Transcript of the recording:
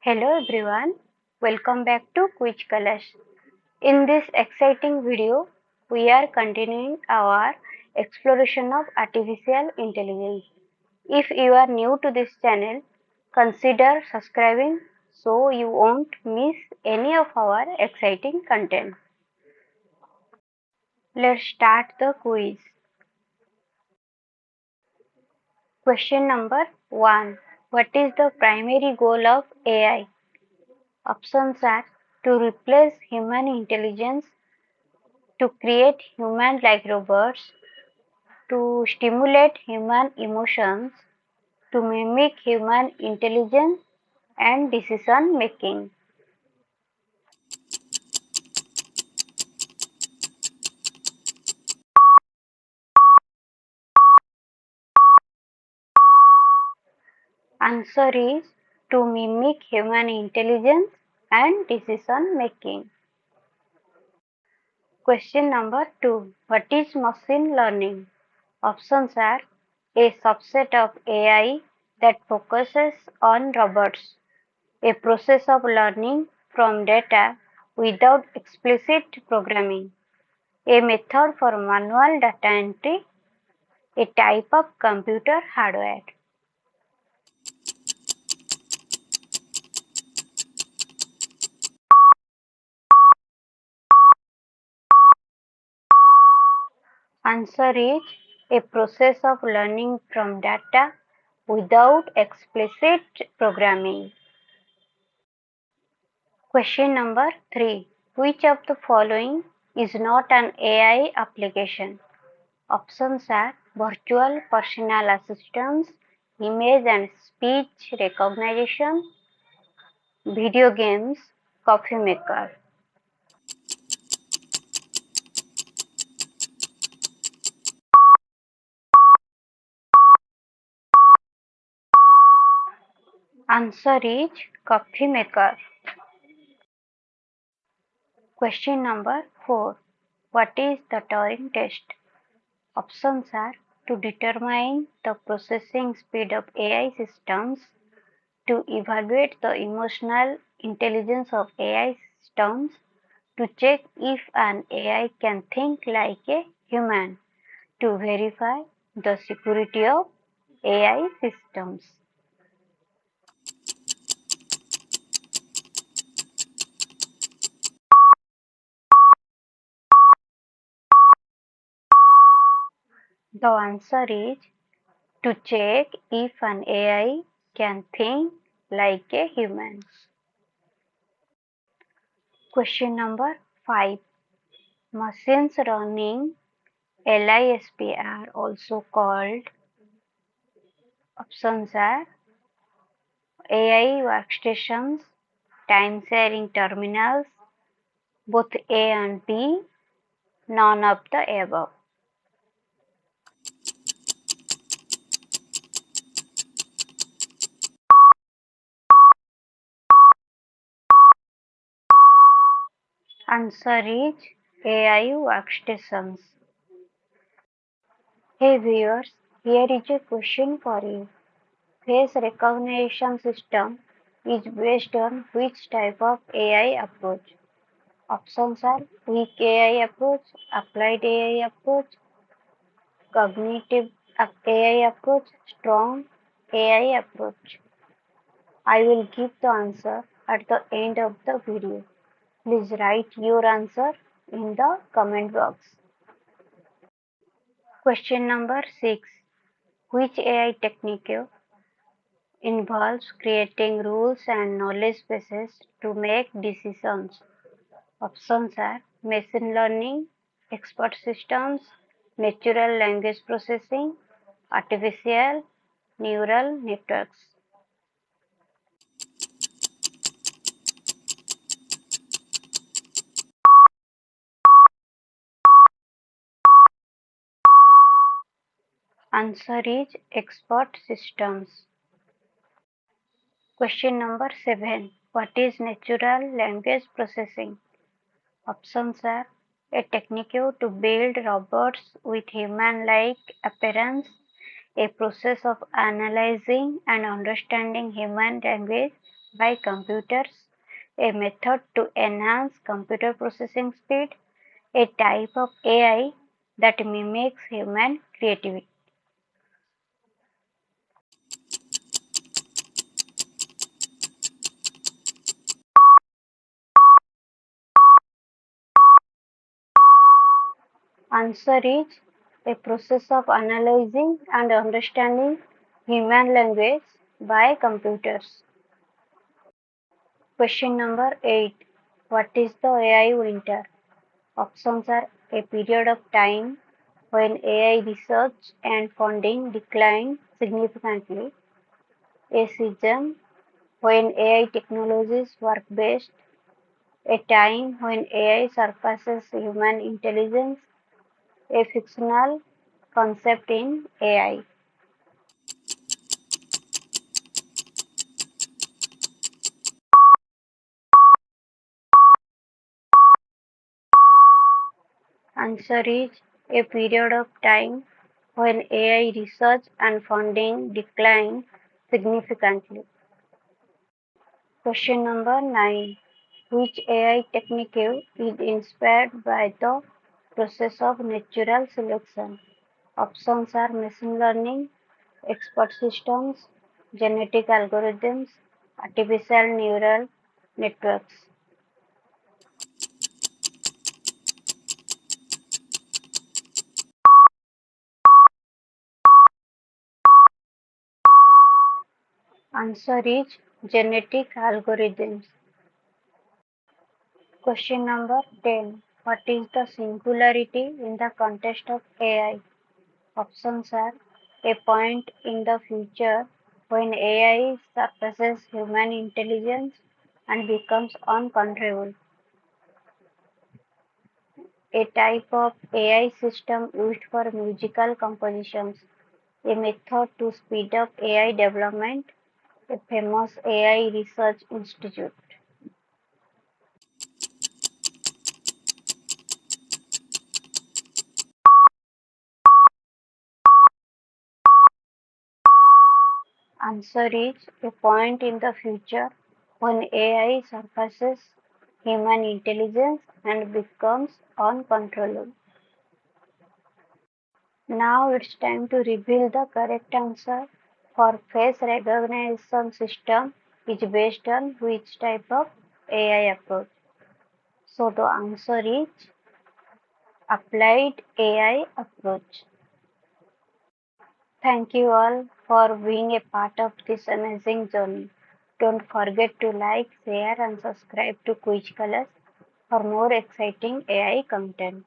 Hello everyone, welcome back to Quiz Kalash. In this exciting video, we are continuing our exploration of artificial intelligence. If you are new to this channel, consider subscribing so you won't miss any of our exciting content. Let's start the quiz. Question number 1. What is the primary goal of AI? Options are to replace human intelligence, to create human-like robots, to stimulate human emotions, to mimic human intelligence and decision making. Answer is to mimic human intelligence and decision making. Question number 2. What is machine learning? Options are a subset of AI that focuses on robots, a process of learning from data without explicit programming, a method for manual data entry, a type of computer hardware. Answer is a process of learning from data without explicit programming. Question number 3. Which of the following is not an AI application? Options are virtual personal assistants, image and speech recognition, video games, coffee maker. Answer is coffee maker. Question number 4. What is the Turing test? Options are to determine the processing speed of AI systems, to evaluate the emotional intelligence of AI systems, to check if an AI can think like a human, to verify the security of AI systems. The answer is to check if an AI can think like a human. Question number 5. Machines learning (LISP) are also called. Options are AI workstations, time sharing terminals, both A and B, none of the above. Answer is AI workstations. Hey viewers, here is a question for you. Face recognition system is based on which type of AI approach? Options are weak AI approach, applied AI approach, cognitive AI approach, strong AI approach. I will give the answer at the end of the video. Please write your answer in the comment box. Question number 6. Which AI technique involves creating rules and knowledge bases to make decisions? Options are machine learning, expert systems, natural language processing, artificial neural networks. Answer is expert systems. Question number 7. What is natural language processing? Options are a technique to build robots with human-like appearance, a process of analyzing and understanding human language by computers, a method to enhance computer processing speed, a type of AI that mimics human creativity. Answer is a process of analyzing and understanding human language by computers. Question number 8. What is the AI winter? Options are a period of time when AI research and funding decline significantly, a season when AI technologies work best, a time when AI surpasses human intelligence, a fictional concept in AI. Answer is a period of time when AI research and funding decline significantly. Question number 9. Which AI technique is inspired by the process of natural selection? Options are machine learning, expert systems, genetic algorithms, artificial neural networks. Answer is genetic algorithms. Question number 10. What is the singularity in the context of AI? Options are a point in the future when AI surpasses human intelligence and becomes uncontrollable. A type of AI system used for musical compositions. A method to speed up AI development. A famous AI research institute. Answer is a point in the future when AI surpasses human intelligence and becomes uncontrollable. Now it's time to reveal the correct answer for face recognition system is based on which type of AI approach. So the answer is applied AI approach. Thank you all for being a part of this amazing journey. Don't forget to like, share and subscribe to Quiz Colors for more exciting AI content.